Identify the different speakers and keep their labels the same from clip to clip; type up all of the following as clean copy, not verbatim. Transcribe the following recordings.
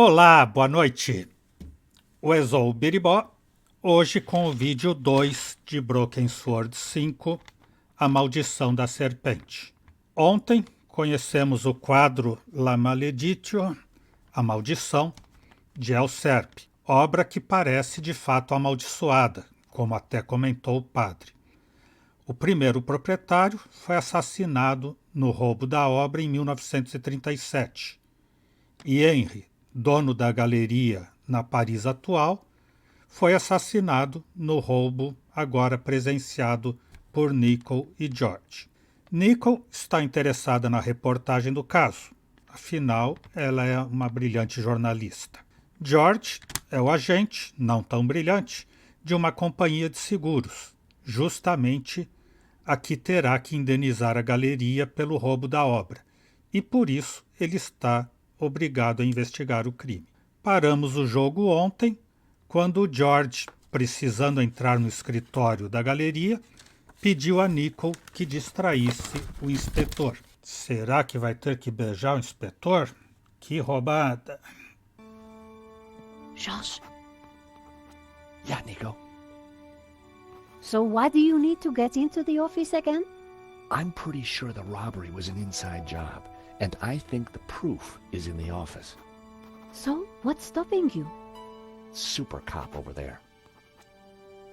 Speaker 1: Olá, boa noite. O Exou Biribó, hoje com o vídeo 2 de Broken Sword 5, A Maldição da Serpente. Ontem conhecemos o quadro La Maleditio, A Maldição, de El Serpe, obra que parece de fato amaldiçoada, como até comentou o padre. O primeiro proprietário foi assassinado no roubo da obra em 1937, e Henry, dono da galeria na Paris atual, foi assassinado no roubo agora presenciado por Nicole e George. Nicole está interessada na reportagem do caso, afinal ela é uma brilhante jornalista. George é o agente, não tão brilhante, de uma companhia de seguros, justamente a que terá que indenizar a galeria pelo roubo da obra, e por isso ele está obrigado a investigar o crime. Paramos o jogo ontem, quando o George, precisando entrar no escritório da galeria, pediu a Nicole que distraísse o inspetor. Será que vai ter que beijar o inspetor? Que roubada!
Speaker 2: Josh,
Speaker 3: Yeah, Nico.
Speaker 2: so why do you need to get into the office again?
Speaker 3: I'm pretty sure the robbery was an inside job, and I think the proof is in the office.
Speaker 2: So, what's stopping you?
Speaker 3: Super cop over there.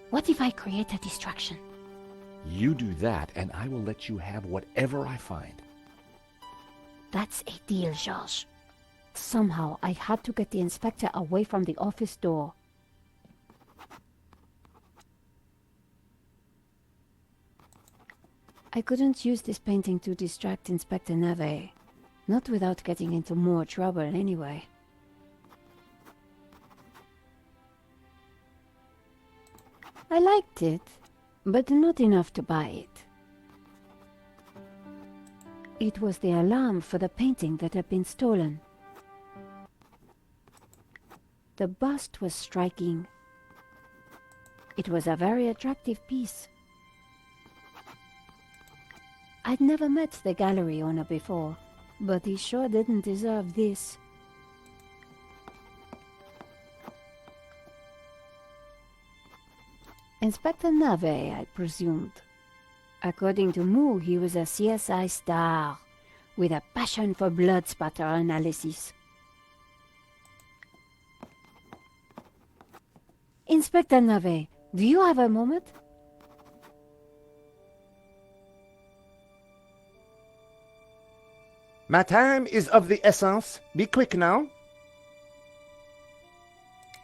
Speaker 2: What if I create a distraction?
Speaker 3: You do that, and I will let you have whatever I find.
Speaker 2: That's a deal, Josh. Somehow, I had to get the inspector away from the office door. I couldn't use this painting to distract Inspector Nave. Not without getting into more trouble anyway. I liked it, but not enough to buy it. It was the alarm for the painting that had been stolen. The bust was striking. It was a very attractive piece. I'd never met the gallery owner before, but he sure didn't deserve this. Inspector Nave, I presumed. According to Moo, he was a CSI star, with a passion for blood spatter analysis. Inspector Nave, do you have a moment?
Speaker 4: My time is of the essence. Be quick now.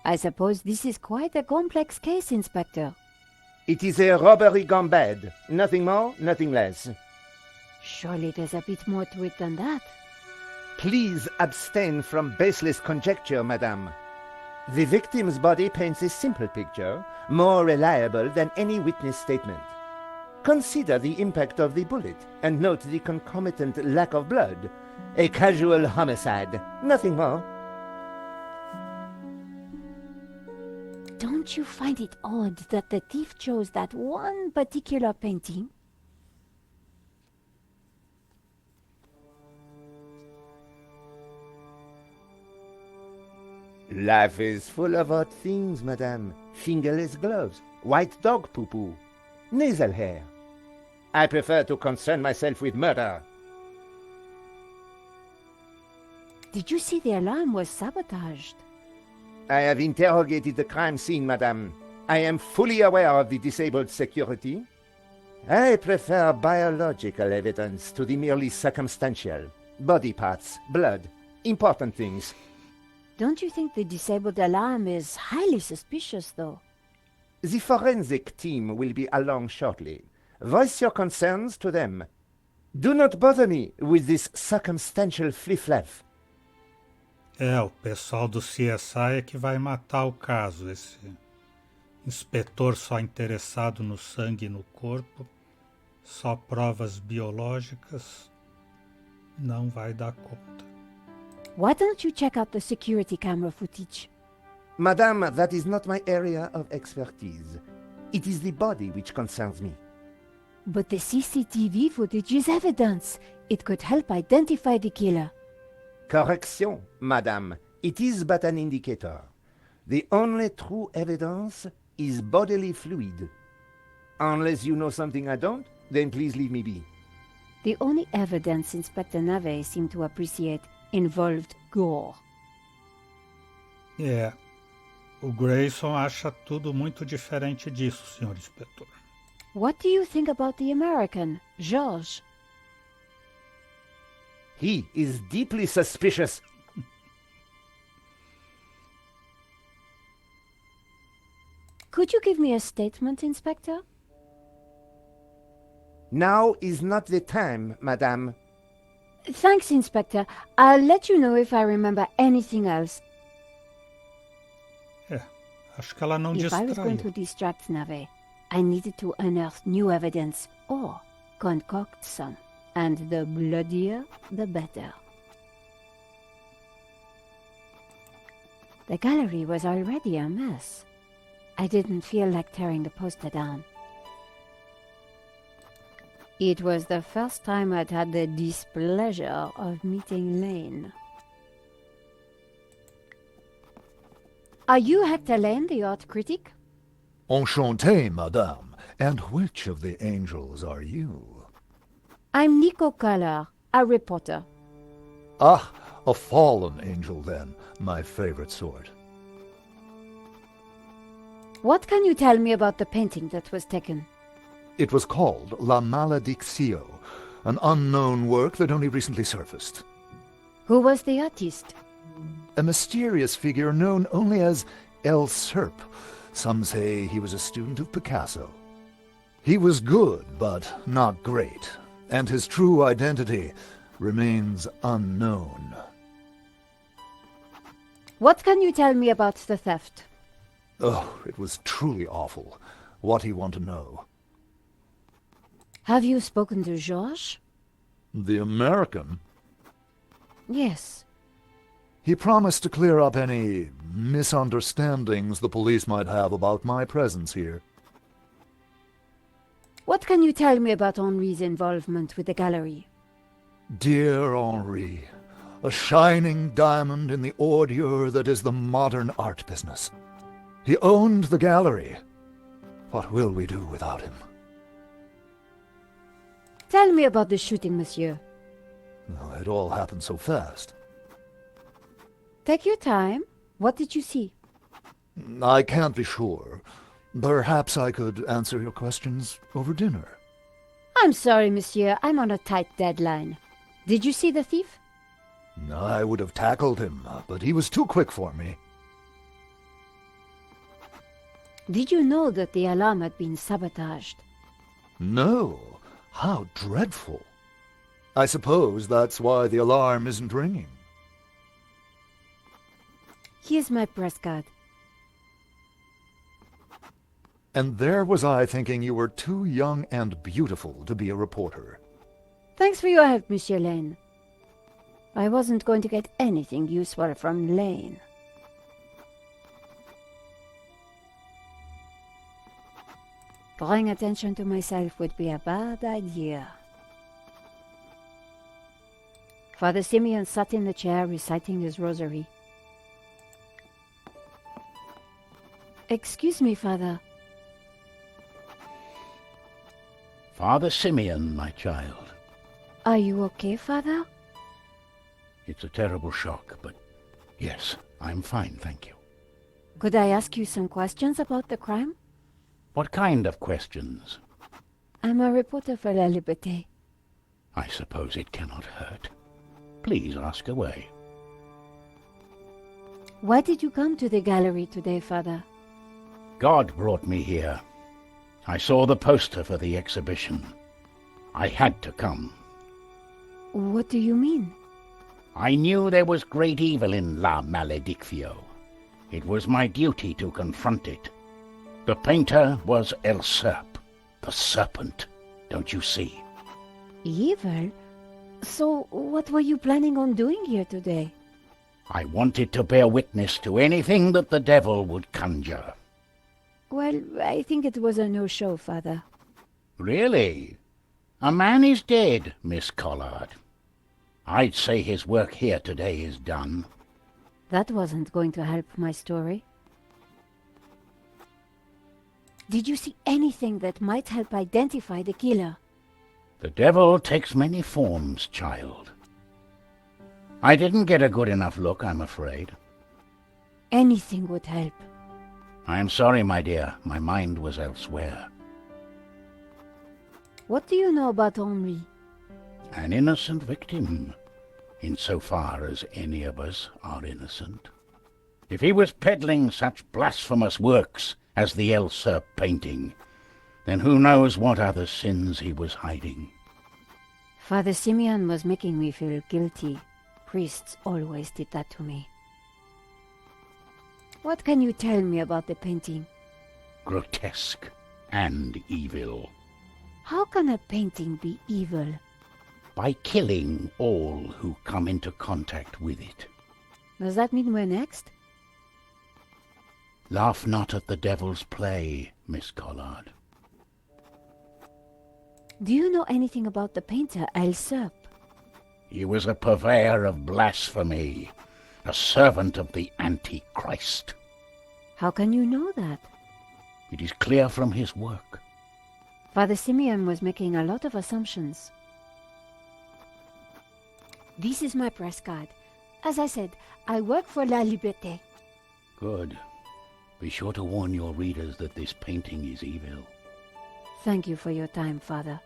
Speaker 2: I suppose this is quite a complex case, Inspector.
Speaker 4: It is a robbery gone bad. Nothing more, nothing less.
Speaker 2: Surely there's a bit more to it than that.
Speaker 4: Please abstain from baseless conjecture, madame. The victim's body paints a simple picture, more reliable than any witness statement. Consider the impact of the bullet, and note the concomitant lack of blood. A casual homicide, nothing more.
Speaker 2: Don't you find it odd that the thief chose that one particular painting?
Speaker 4: Life is full of odd things, madame. Fingerless gloves, white dog poo-poo, nasal hair. I prefer to concern myself with murder.
Speaker 2: Did you see the alarm was sabotaged?
Speaker 4: I have interrogated the crime scene, madame. I am fully aware of the disabled security. I prefer biological evidence to the merely circumstantial. Body parts, blood, important things.
Speaker 2: Don't you think the disabled alarm is highly suspicious, though?
Speaker 4: The forensic team will be along shortly. Voice your concerns to them. Do not bother me with this circumstantial fliff-flaff.
Speaker 1: O pessoal do CSI é que vai matar o caso. Esse inspetor só interessado no sangue e no corpo, só provas biológicas, não vai dar conta.
Speaker 2: Why don't you check out the security camera footage?
Speaker 4: Madame, that is not my area of expertise. It is the body which concerns me.
Speaker 2: But the CCTV footage is evidence. It could help identify the killer.
Speaker 4: Correction, madame. It is but an indicator. The only true evidence is bodily fluid. Unless you know something I don't, then please leave me be.
Speaker 2: The only evidence Inspector Nave seemed to appreciate involved gore.
Speaker 1: É, o Grayson acha tudo muito diferente disso, senhor inspetor.
Speaker 2: What do you think about the American, George?
Speaker 4: He is deeply suspicious.
Speaker 2: Could you give me a statement, Inspector?
Speaker 4: Now is not the time, madame.
Speaker 2: Thanks, Inspector. I'll let you know if I remember anything else.
Speaker 1: É, acho que ela não
Speaker 2: If I was going to
Speaker 1: distraiu.
Speaker 2: distract Nave, I needed to unearth new evidence or concoct some. And the bloodier, the better. The gallery was already a mess. I didn't feel like tearing the poster down. It was the first time I'd had the displeasure of meeting Lane. Are you Hector Lane, the art critic?
Speaker 5: Enchanté, madame. And which of the angels are you?
Speaker 2: I'm Nico Collar, a reporter.
Speaker 5: Ah, a fallen angel then, my favorite sort.
Speaker 2: What can you tell me about the painting that was taken?
Speaker 5: It was called La Maledictio, an unknown work that only recently surfaced.
Speaker 2: Who was the artist?
Speaker 5: A mysterious figure known only as El Serp. Some say he was a student of Picasso. He was good, but not great, and his true identity remains unknown.
Speaker 2: What can you tell me about the theft?
Speaker 5: Oh, it was truly awful. What do you want to know?
Speaker 2: Have you spoken to Georges?
Speaker 5: The American?
Speaker 2: Yes.
Speaker 5: He promised to clear up any misunderstandings the police might have about my presence here.
Speaker 2: What can you tell me about Henri's involvement with the gallery?
Speaker 5: Dear Henri, a shining diamond in the ordure that is the modern art business. He owned the gallery. What will we do without him?
Speaker 2: Tell me about the shooting, monsieur.
Speaker 5: Well, it all happened so fast.
Speaker 2: Take your time. What did you see?
Speaker 5: I can't be sure. Perhaps I could answer your questions over dinner.
Speaker 2: I'm sorry, monsieur. I'm on a tight deadline. Did you see the thief?
Speaker 5: I would have tackled him, but he was too quick for me.
Speaker 2: Did you know that the alarm had been sabotaged?
Speaker 5: No. How dreadful. I suppose that's why the alarm isn't ringing.
Speaker 2: Here's my press card.
Speaker 5: And there was I thinking you were too young and beautiful to be a reporter.
Speaker 2: Thanks for your help, Monsieur Lane. I wasn't going to get anything useful from Lane. Drawing attention to myself would be a bad idea. Father Simeon sat in the chair reciting his rosary. Excuse me, Father.
Speaker 6: Father Simeon, my child.
Speaker 2: Are you okay, Father?
Speaker 6: It's a terrible shock, but yes, I'm fine, thank you.
Speaker 2: Could I ask you some questions about the crime?
Speaker 6: What kind of questions?
Speaker 2: I'm a reporter for La Liberté.
Speaker 6: I suppose it cannot hurt. Please ask away.
Speaker 2: Why did you come to the gallery today, Father?
Speaker 6: God brought me here. I saw the poster for the exhibition. I had to come.
Speaker 2: What do you mean?
Speaker 6: I knew there was great evil in La Maledictio. It was my duty to confront it. The painter was El Serp, the serpent, don't you see?
Speaker 2: Evil? So what were you planning on doing here today?
Speaker 6: I wanted to bear witness to anything that the devil would conjure.
Speaker 2: Well, I think it was a no-show, Father.
Speaker 6: Really? A man is dead, Miss Collard. I'd say his work here today is done.
Speaker 2: That wasn't going to help my story. Did you see anything that might help identify the killer?
Speaker 6: The devil takes many forms, child. I didn't get a good enough look, I'm afraid.
Speaker 2: Anything would help.
Speaker 6: I'm sorry, my dear. My mind was elsewhere.
Speaker 2: What do you know about Henri?
Speaker 6: An innocent victim, insofar as any of us are innocent. If he was peddling such blasphemous works as the El Serp painting, then who knows what other sins he was hiding.
Speaker 2: Father Simeon was making me feel guilty. Priests always did that to me. What can you tell me about the painting?
Speaker 6: Grotesque and evil.
Speaker 2: How can a painting be evil?
Speaker 6: By killing all who come into contact with it.
Speaker 2: Does that mean we're next?
Speaker 6: Laugh not at the devil's play, Miss Collard.
Speaker 2: Do you know anything about the painter El Serp?
Speaker 6: He was a purveyor of blasphemy, a servant of the Antichrist.
Speaker 2: How can you know that?
Speaker 6: It is clear from his work.
Speaker 2: Father Simeon was making a lot of assumptions. This is my press card. As I said, I work for La Liberté.
Speaker 6: Good. Be sure to warn your readers that this painting is evil.
Speaker 2: Thank you for your time, Father.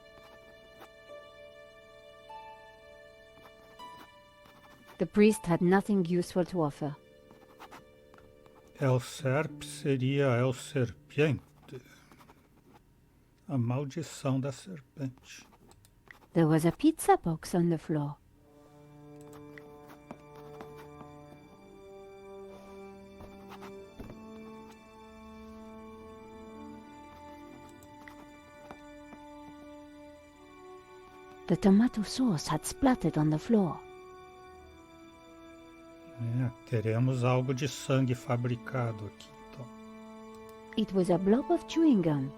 Speaker 2: The priest had nothing useful to offer.
Speaker 1: El Serp seria El Serpiente. A Maldição da Serpente.
Speaker 2: There was a pizza box on the floor. The tomato sauce had splattered on the floor.
Speaker 1: Teremos algo de sangue fabricado aqui, então.
Speaker 2: It was a blob of chewing gum,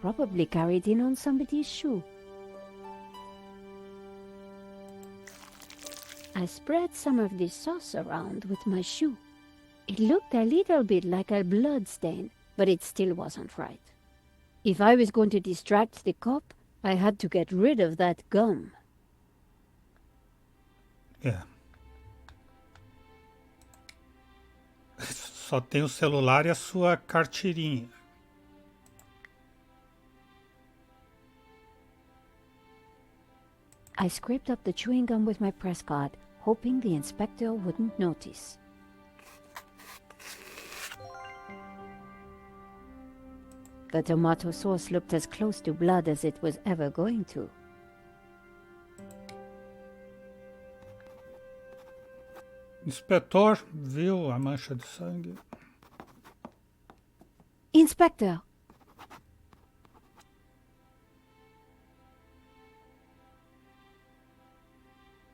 Speaker 2: probably carried in on somebody's shoe. I spread some of this sauce around with my shoe. It looked a little bit like a blood stain, but it still wasn't right. If I was going to distract the cop, I had to get rid of that gum.
Speaker 1: Só tem o celular e a sua carteirinha.
Speaker 2: I scraped up the chewing gum with my press card, hoping the inspector wouldn't notice. The tomato sauce looked as close to blood as it was ever going to.
Speaker 1: Inspetor viu a mancha de sangue.
Speaker 2: Inspector!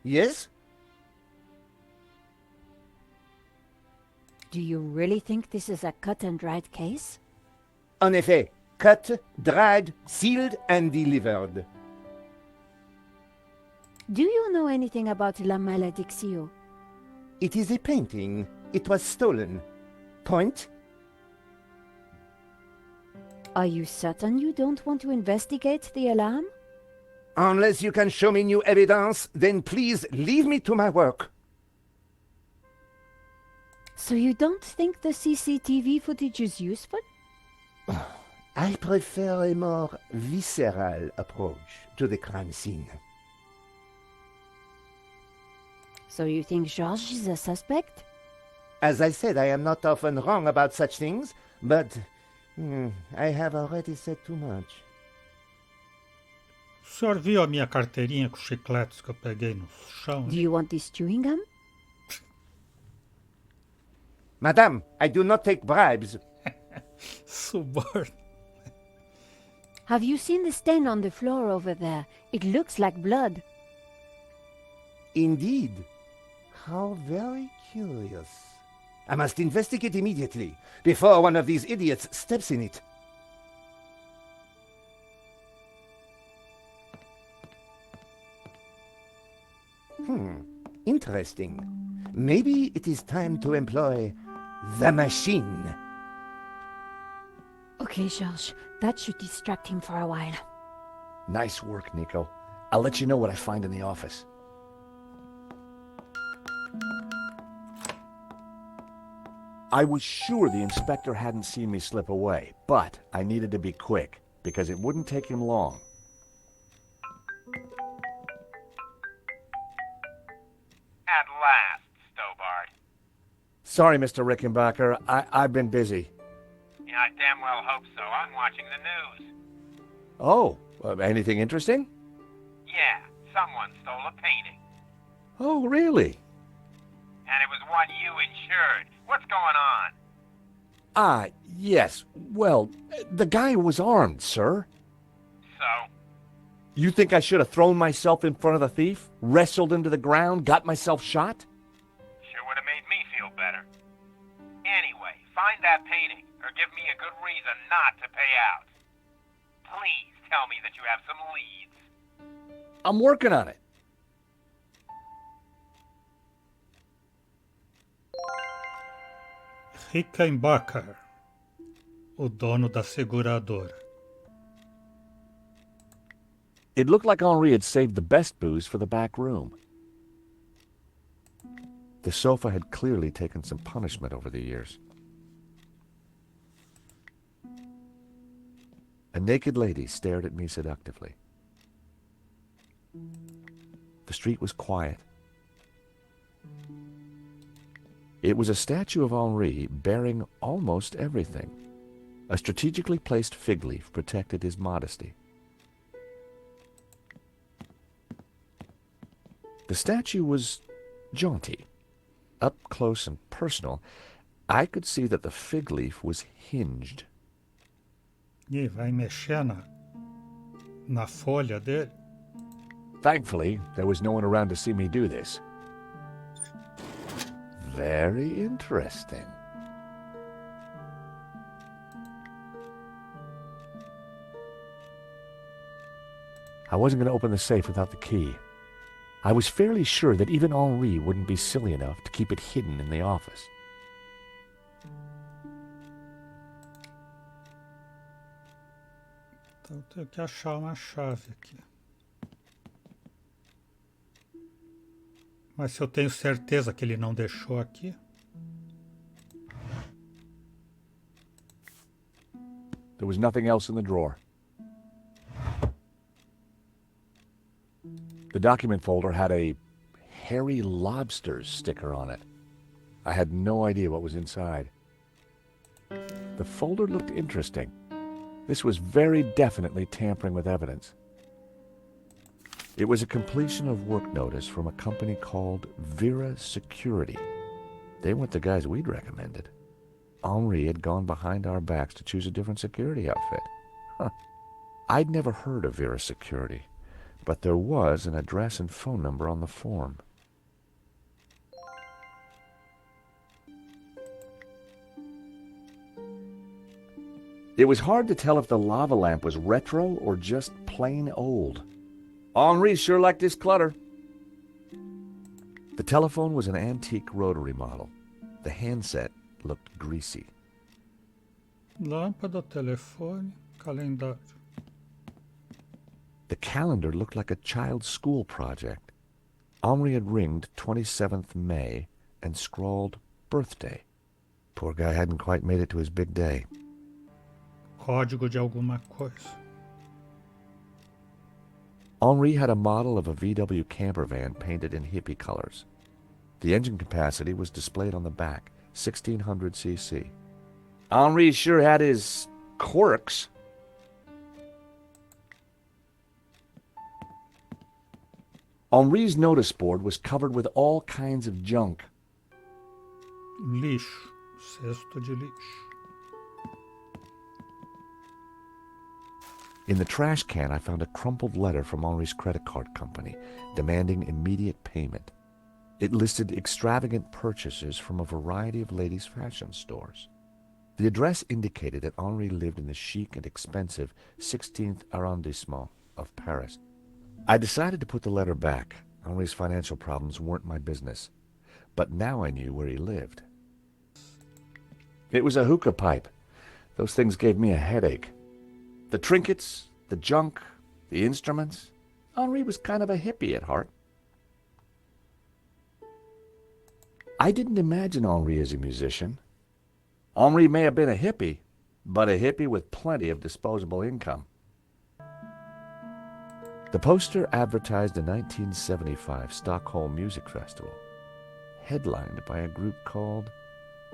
Speaker 4: Yes?
Speaker 2: Do you really think this is a cut-and-dried case?
Speaker 4: En effet, cut, dried, sealed, and delivered.
Speaker 2: Do you know anything about La Malédiction?
Speaker 4: It is a painting. It was stolen. Point?
Speaker 2: Are you certain you don't want to investigate the alarm?
Speaker 4: Unless you can show me new evidence, then please leave me to my work.
Speaker 2: So you don't think the CCTV footage is useful?
Speaker 4: I prefer a more visceral approach to the crime scene.
Speaker 2: So you think Georges is a suspect?
Speaker 4: As I said, I am not often wrong about such things, but I have already said too much.
Speaker 1: O senhor viu a minha carteirinha com chicletes que eu peguei no chão?
Speaker 2: Do you want this chewing gum?
Speaker 4: Madame, I do not take bribes.
Speaker 1: Suborno.
Speaker 2: Have you seen the stain on the floor over there? It looks like blood.
Speaker 4: Indeed. How very curious. I must investigate immediately, before one of these idiots steps in it. Interesting. Maybe it is time to employ the machine.
Speaker 2: Okay, Georges, that should distract him for a while.
Speaker 3: Nice work, Nico. I'll let you know what I find in the office. I was sure the inspector hadn't seen me slip away, but I needed to be quick, because it wouldn't take him long.
Speaker 7: At last, Stobart.
Speaker 3: Sorry, Mr. Rickenbacker. I've been busy.
Speaker 7: Yeah, I damn well hope so. I'm watching the news.
Speaker 3: Oh, anything interesting?
Speaker 7: Yeah, someone stole a painting.
Speaker 3: Oh, really?
Speaker 7: And it was one you insured. What's going on?
Speaker 3: Ah, yes. Well, the guy was armed, sir.
Speaker 7: So?
Speaker 3: You think I should have thrown myself in front of the thief, wrestled him to the ground, got myself shot?
Speaker 7: Sure would have made me feel better. Anyway, find that painting, or give me a good reason not to pay out. Please tell me that you have some leads.
Speaker 3: I'm working on it.
Speaker 1: Rickenbacker, o dono da seguradora.
Speaker 3: It looked like Henri had saved the best booze for the back room. The sofa had clearly taken some punishment over the years. A naked lady stared at me seductively. The street was quiet. It was a statue of Henri bearing almost everything. A strategically placed fig leaf protected his modesty. The statue was jaunty. Up close and personal, I could see that the fig leaf was hinged.
Speaker 1: E vai mexer na folha dele.
Speaker 3: Thankfully, there was no one around to see me do this. Very interesting. I wasn't going to open the safe without the key. I was fairly sure that even Henri wouldn't be silly enough to keep it hidden in the office.
Speaker 1: Então eu tenho que achar uma chave aqui. Mas se eu tenho certeza que ele não deixou aqui...
Speaker 3: There was nothing else in the drawer. The document folder had a hairy lobsters sticker on it. I had no idea what was inside. The folder looked interesting. This was very definitely tampering with evidence. It was a completion of work notice from a company called Vera Security. They weren't the guys we'd recommended. Henri had gone behind our backs to choose a different security outfit. Huh. I'd never heard of Vera Security, but there was an address and phone number on the form. It was hard to tell if the lava lamp was retro or just plain old. Henri sure liked his clutter. The telephone was an antique rotary model. The handset looked greasy.
Speaker 1: Lâmpada, telefone, calendário.
Speaker 3: The calendar looked like a child's school project. Henri had ringed 27th May and scrawled birthday. Poor guy hadn't quite made it to his big day.
Speaker 1: Código de alguma coisa.
Speaker 3: Henri had a model of a VW camper van painted in hippie colors. The engine capacity was displayed on the back, 1600 cc. Henri sure had his quirks. Henri's notice board was covered with all kinds of junk.
Speaker 1: Lixo. Cesto de lixo.
Speaker 3: In the trash can, I found a crumpled letter from Henri's credit card company, demanding immediate payment. It listed extravagant purchases from a variety of ladies' fashion stores. The address indicated that Henri lived in the chic and expensive 16th arrondissement of Paris. I decided to put the letter back. Henri's financial problems weren't my business. but now I knew where he lived. It was a hookah pipe. Those things gave me a headache. The trinkets, the junk, the instruments. Henri was kind of a hippie at heart. I didn't imagine Henri as a musician. Henri may have been a hippie, but a hippie with plenty of disposable income. The poster advertised a 1975 Stockholm Music Festival, headlined by a group called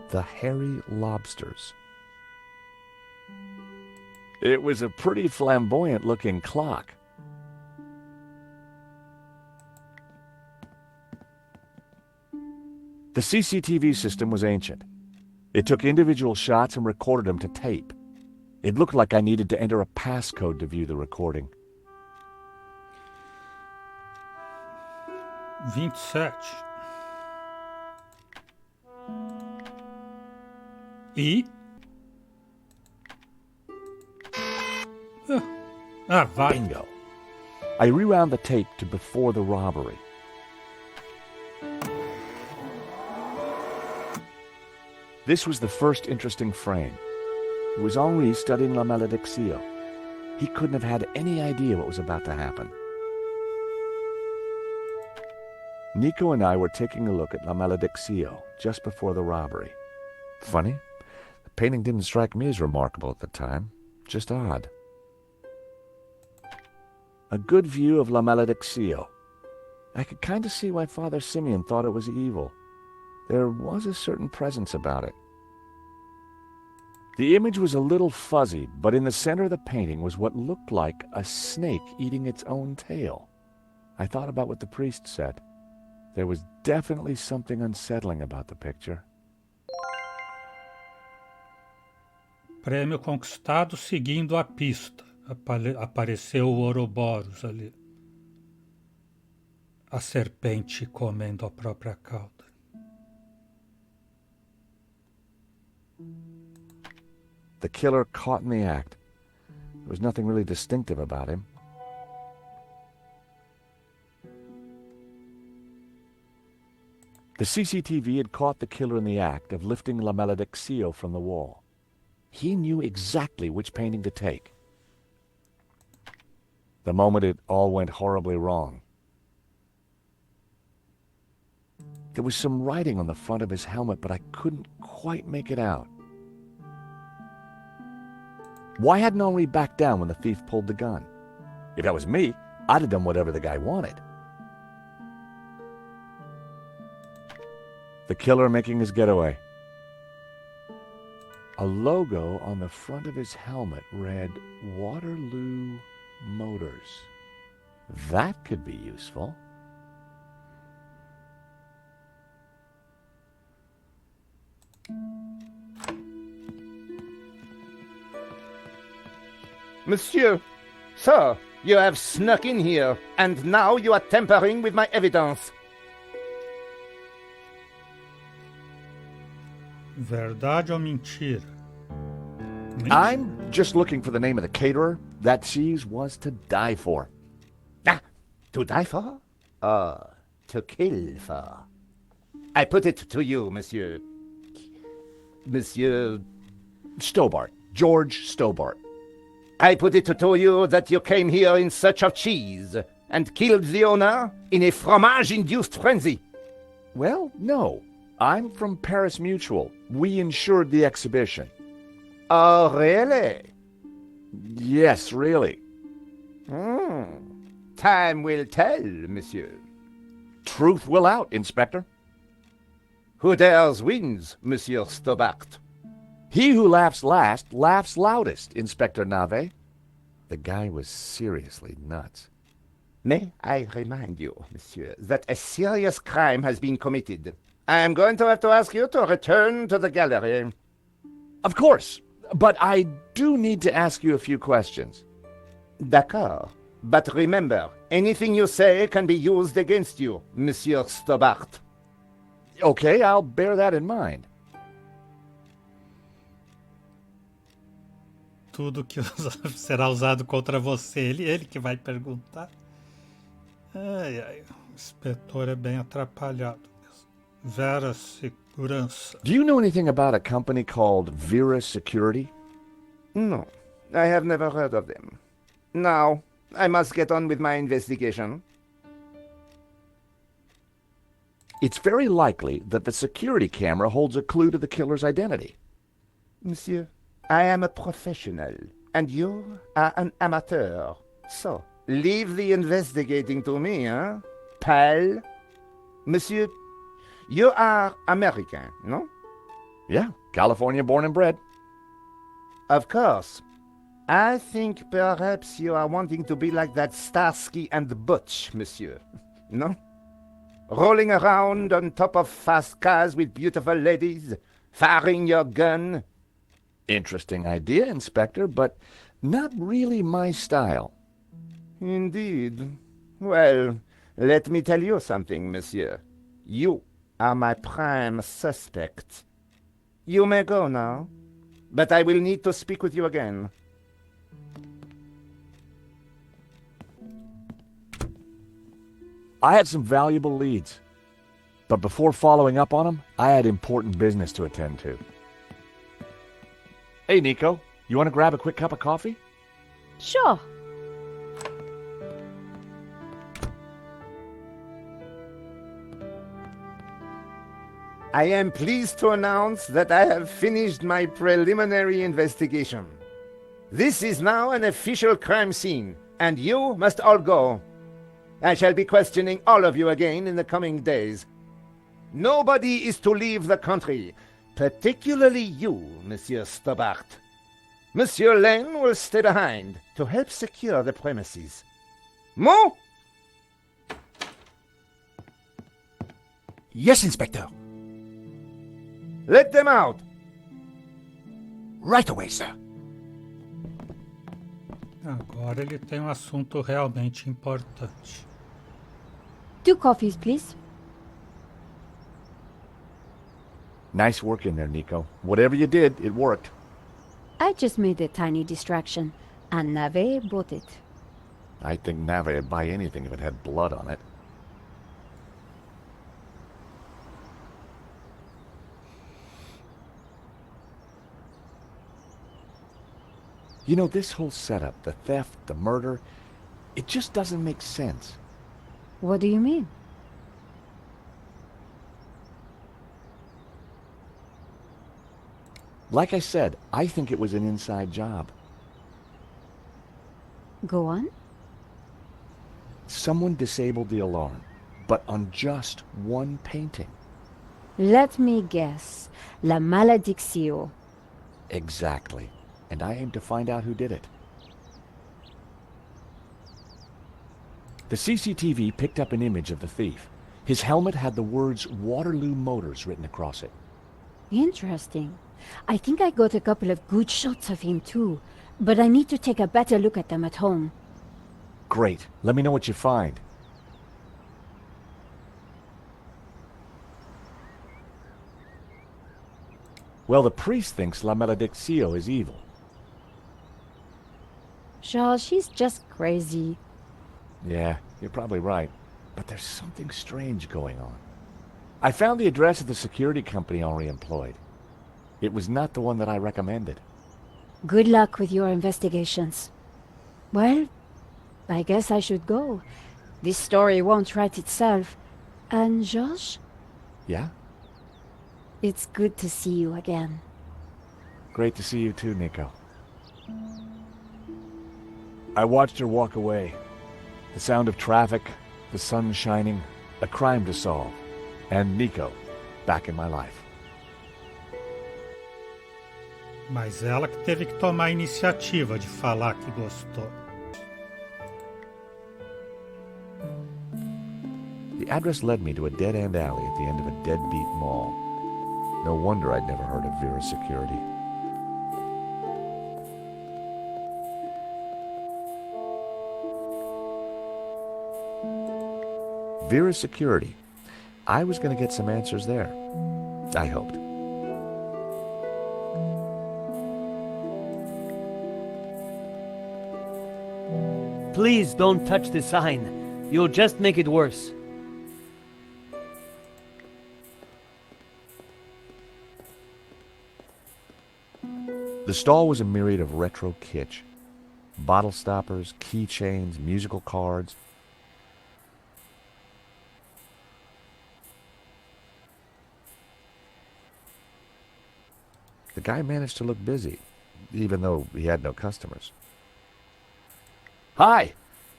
Speaker 3: the Hairy Lobsters. It was a pretty flamboyant-looking clock. The CCTV system was ancient. It took individual shots and recorded them to tape. It looked like I needed to enter a passcode to view the recording.
Speaker 1: 27. E? Vai.
Speaker 3: Bingo. I rewound the tape to before the robbery. This was the first interesting frame. It was Henri studying La Malédiction. He couldn't have had any idea what was about to happen. Nico and I were taking a look at La Malédiction just before the robbery. Funny, the painting didn't strike me as remarkable at the time, just odd. A good view of La Malédiction. I could kind of see why Father Simeon thought it was evil. There was a certain presence about it. The image was a little fuzzy, but in the center of the painting was what looked like a snake eating its own tail. I thought about what the priest said. There was definitely something unsettling about the picture.
Speaker 1: Prêmio conquistado seguindo a pista. Apareceu o Ouroboros ali. A serpente comendo a própria cauda.
Speaker 3: The killer caught in the act. There was nothing really distinctive about him. The CCTV had caught the killer in the act of lifting La Malédiction from the wall. He knew exactly which painting to take. The moment it all went horribly wrong. There was some writing on the front of his helmet, but I couldn't quite make it out. Why hadn't Henri backed down when the thief pulled the gun? If that was me, I'd have done whatever the guy wanted. The killer making his getaway. A logo on the front of his helmet read Waterloo Motors. That could be useful.
Speaker 4: Monsieur, sir, you have snuck in here, and now you are tampering with my evidence.
Speaker 1: Verdade ou mentira?
Speaker 3: I'm just looking for the name of the caterer. That cheese was to die for.
Speaker 4: Ah, to die for? To kill for. I put it to you, Monsieur. Monsieur
Speaker 3: Stobart. George Stobart.
Speaker 4: I put it to you that you came here in search of cheese and killed the owner in a fromage-induced frenzy.
Speaker 3: Well, no. I'm from Paris Mutual. We insured the exhibition.
Speaker 4: Oh, really?
Speaker 3: Yes, really.
Speaker 4: Time will tell, monsieur.
Speaker 3: Truth will out, Inspector.
Speaker 4: Who dares wins, Monsieur Stobart.
Speaker 3: He who laughs last laughs loudest, Inspector Nave. The guy was seriously nuts.
Speaker 4: May I remind you, monsieur, that a serious crime has been committed. I am going to have to ask you to return to the gallery.
Speaker 3: Of course, but I do need to ask you a few questions.
Speaker 4: D'accord. But remember, anything you say can be used against you, Monsieur Stobart.
Speaker 3: Okay, I'll bear that in mind.
Speaker 1: Tudo que será usado contra você, ele que vai perguntar. Ai, o inspetor é bem atrapalhado mesmo. Vera Segurança.
Speaker 3: Do you know anything about a company called Vera Security?
Speaker 4: No, I have never heard of them. Now, I must get on with my investigation.
Speaker 3: It's very likely that the security camera holds a clue to the killer's identity.
Speaker 4: Monsieur, I am a professional, and you are an amateur. So, leave the investigating to me, huh? Pal? Monsieur, you are American, no?
Speaker 3: Yeah, California born and bred.
Speaker 4: Of course. I think perhaps you are wanting to be like that Starsky and Butch, monsieur. No? Rolling around on top of fast cars with beautiful ladies, firing your gun.
Speaker 3: Interesting idea, Inspector, but not really my style.
Speaker 4: Indeed. Well, let me tell you something, monsieur. You are my prime suspect. You may go now, but I will need to speak with you again.
Speaker 3: I had some valuable leads, but before following up on them, I had important business to attend to. Hey, Nico, you want to grab a quick cup of coffee?
Speaker 2: Sure.
Speaker 4: I am pleased to announce that I have finished my preliminary investigation. This is now an official crime scene, and you must all go. I shall be questioning all of you again in the coming days. Nobody is to leave the country, particularly you, Monsieur Stobart. Monsieur Lane will stay behind to help secure the premises. Mo?
Speaker 8: Yes, Inspector.
Speaker 4: Let them out.
Speaker 8: Right away, sir.
Speaker 1: Agora ele tem um assunto realmente importante.
Speaker 2: 2 coffees, please.
Speaker 3: Nice work in there, Nico. Whatever you did, it worked.
Speaker 2: I just made a tiny distraction, and Nave bought it.
Speaker 3: I think Nave would buy anything if it had blood on it. You know, this whole setup, the theft, the murder, it just doesn't make sense.
Speaker 2: What do you mean?
Speaker 3: Like I said, I think it was an inside job.
Speaker 2: Go on.
Speaker 3: Someone disabled the alarm, but on just one painting.
Speaker 2: Let me guess. La Malediction.
Speaker 3: Exactly. And I aim to find out who did it. The CCTV picked up an image of the thief. His helmet had the words Waterloo Motors written across it.
Speaker 2: Interesting. I think I got a couple of good shots of him too, but I need to take a better look at them at home.
Speaker 3: Great. Let me know what you find. Well, the priest thinks La Malediction is evil.
Speaker 2: Charles, she's just crazy.
Speaker 3: Yeah, you're probably right. But there's something strange going on. I found the address of the security company Henri employed. It was not the one that I recommended.
Speaker 2: Good luck with your investigations. Well, I guess I should go. This story won't write itself. And Georges?
Speaker 3: Yeah?
Speaker 2: It's good to see you again.
Speaker 3: Great to see you too, Nico. I watched her walk away. The sound of traffic, the sun shining, a crime to solve, and Nico back in my life.
Speaker 1: Mas ela que teve que tomar a iniciativa de falar que gostou.
Speaker 3: The address led me to a dead-end alley at the end of a deadbeat mall. No wonder I'd never heard of Vera Security. Vera Security. I was going to get some answers there. I hoped.
Speaker 9: Please don't touch the sign. You'll just make it worse.
Speaker 3: The stall was a myriad of retro kitsch. Bottle stoppers, keychains, musical cards. The guy managed to look busy, even though he had no customers. Hi,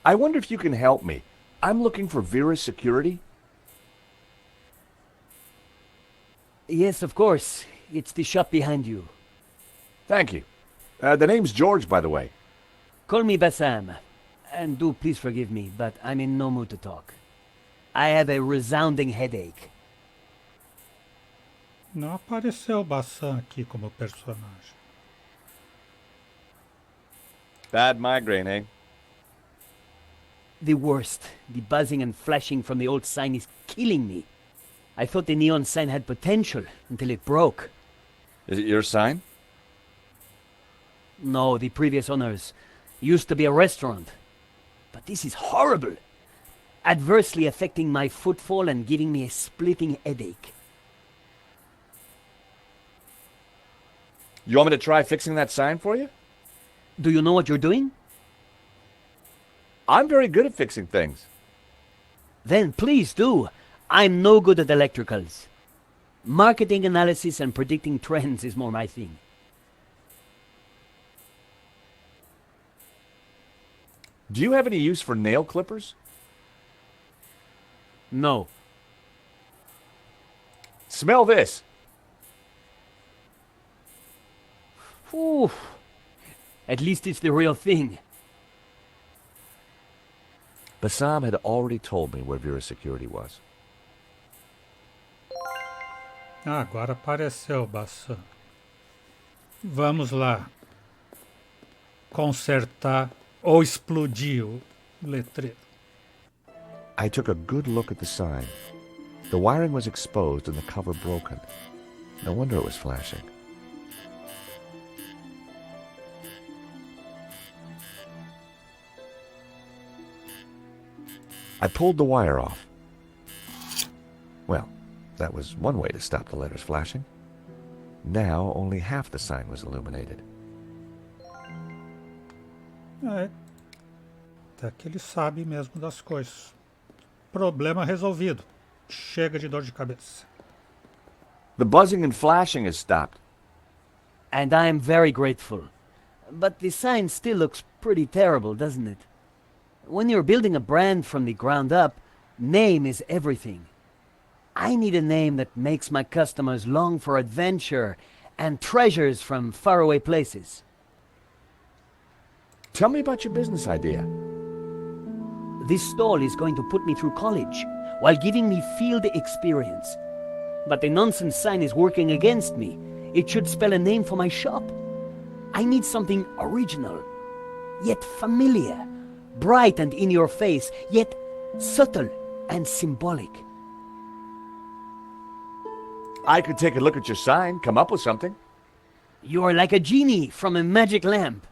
Speaker 3: I wonder if you can help me. I'm looking for Vera's security.
Speaker 9: Yes, of course. It's the shop behind you.
Speaker 3: Thank you. The name's George, by the way.
Speaker 9: Call me Bassam. And do please forgive me, but I'm in no mood to talk. I have a resounding headache.
Speaker 1: Não apareceu Bassan aqui como personagem.
Speaker 3: Bad migraine, eh?
Speaker 9: The worst. The buzzing and flashing from the old sign is killing me. I thought the neon sign had potential until it broke.
Speaker 3: Is it your sign?
Speaker 9: No, the previous owners. Used to be a restaurant. But this is horrible. Adversely affecting my footfall and giving me a splitting headache.
Speaker 3: You want me to try fixing that sign for you?
Speaker 9: Do you know what you're doing?
Speaker 3: I'm very good at fixing things.
Speaker 9: Then please do. I'm no good at electricals. Marketing analysis and predicting trends is more my thing.
Speaker 3: Do you have any use for nail clippers?
Speaker 9: No.
Speaker 3: Smell this.
Speaker 9: Ooh. At least it's the real thing.
Speaker 3: Bassam had already told me where Vera's security was.
Speaker 1: Ah, agora apareceu Bassan. Vamos lá. Consertar ou explodir o letreiro.
Speaker 3: I took a good look at the sign. The wiring was exposed and the cover broken. No wonder it was flashing. I pulled the wire off. Well, that was one way to stop the letters flashing. Now only half the sign was illuminated.
Speaker 1: É. Até que ele sabe mesmo das coisas. Problema resolvido. Chega de dor de cabeça.
Speaker 3: The buzzing and flashing has stopped.
Speaker 9: And I'm very grateful. But the sign still looks pretty terrible, doesn't it? When you're building a brand from the ground up, name is everything. I need a name that makes my customers long for adventure and treasures from faraway places.
Speaker 3: Tell me about your business idea.
Speaker 9: This stall is going to put me through college while giving me field experience. But the nonsense sign is working against me. It should spell a name for my shop. I need something original, yet familiar, bright and in your face, yet subtle and symbolic.
Speaker 3: I could take a look at your sign, come up with something.
Speaker 9: You're like a genie from a magic lamp.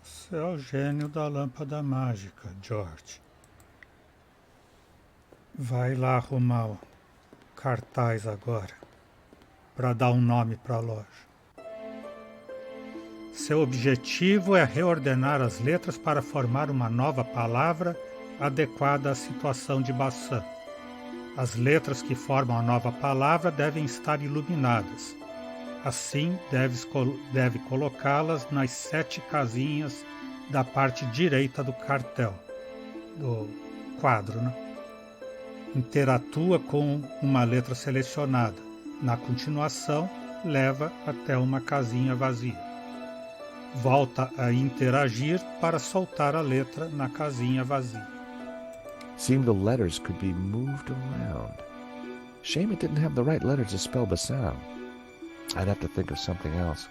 Speaker 1: Você é o gênio da lâmpada mágica, George. Vai lá arrumar o cartaz agora, para dar um nome para a loja. Seu objetivo é reordenar as letras para formar uma nova palavra adequada à situação de Bassan. As letras que formam a nova palavra devem estar iluminadas. Assim, deve colocá-las nas 7 casinhas da parte direita do cartel, do quadro, né? Interatua com uma letra selecionada. Na continuação, leva até uma casinha vazia. Volta a interagir para soltar a letra na casinha vazia.
Speaker 3: Seemed the letters could be moved around. Shame it didn't have the right letters to spell Bassam. I'd have to think of something else.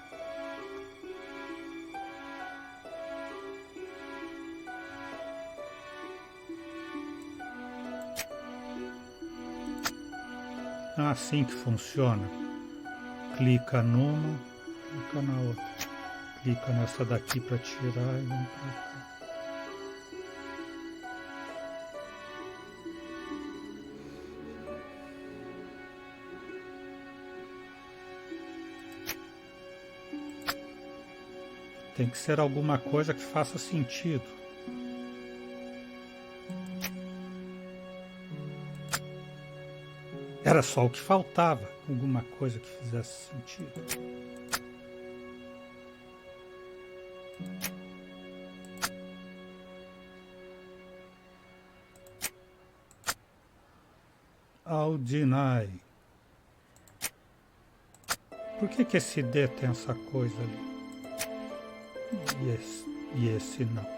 Speaker 1: É assim que funciona. Clica numa, clica na outra. Clica nessa daqui para tirar e vamos para cá. Tem que ser alguma coisa que faça sentido. Era só o que faltava, alguma coisa que fizesse sentido. Aldinai. Por que esse D tem essa coisa ali? E esse não?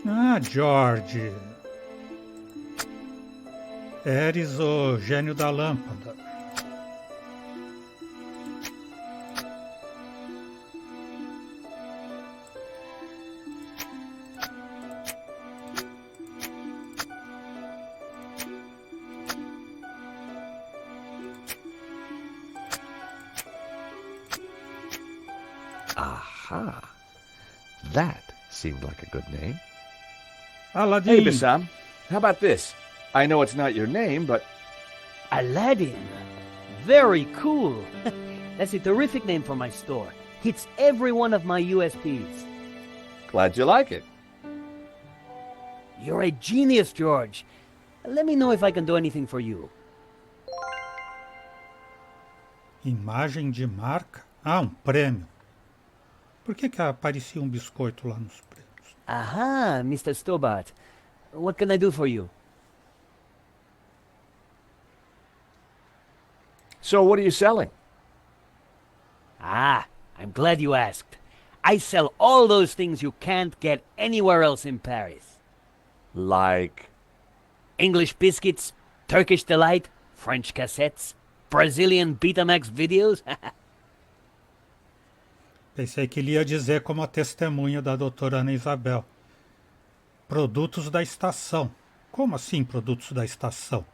Speaker 1: Ah, George. Eres o gênio da lâmpada.
Speaker 3: Aha. That seemed like a good name.
Speaker 1: Aladdin.
Speaker 3: Hey, Bassam. How about this? I know it's not your name, but...
Speaker 9: Aladdin. Very cool. That's a terrific name for my store. Hits every one of my USPs.
Speaker 3: Glad you like it.
Speaker 9: You're a genius, George. Let me know if I can do anything for you.
Speaker 1: Imagem de marca? Ah, prêmio. Por que aparecia biscoito lá nos prêmios?
Speaker 9: Aha, Mr. Stobart. What can I do for you?
Speaker 3: So what are you selling?
Speaker 9: Ah, I'm glad you asked. I sell all those things you can't get anywhere else in Paris.
Speaker 3: Like...
Speaker 9: English biscuits, Turkish delight, French cassettes, Brazilian Betamax videos.
Speaker 1: Pensei que ele ia dizer como a testemunha da doutora Ana Isabel. Produtos da estação. Como assim produtos da estação?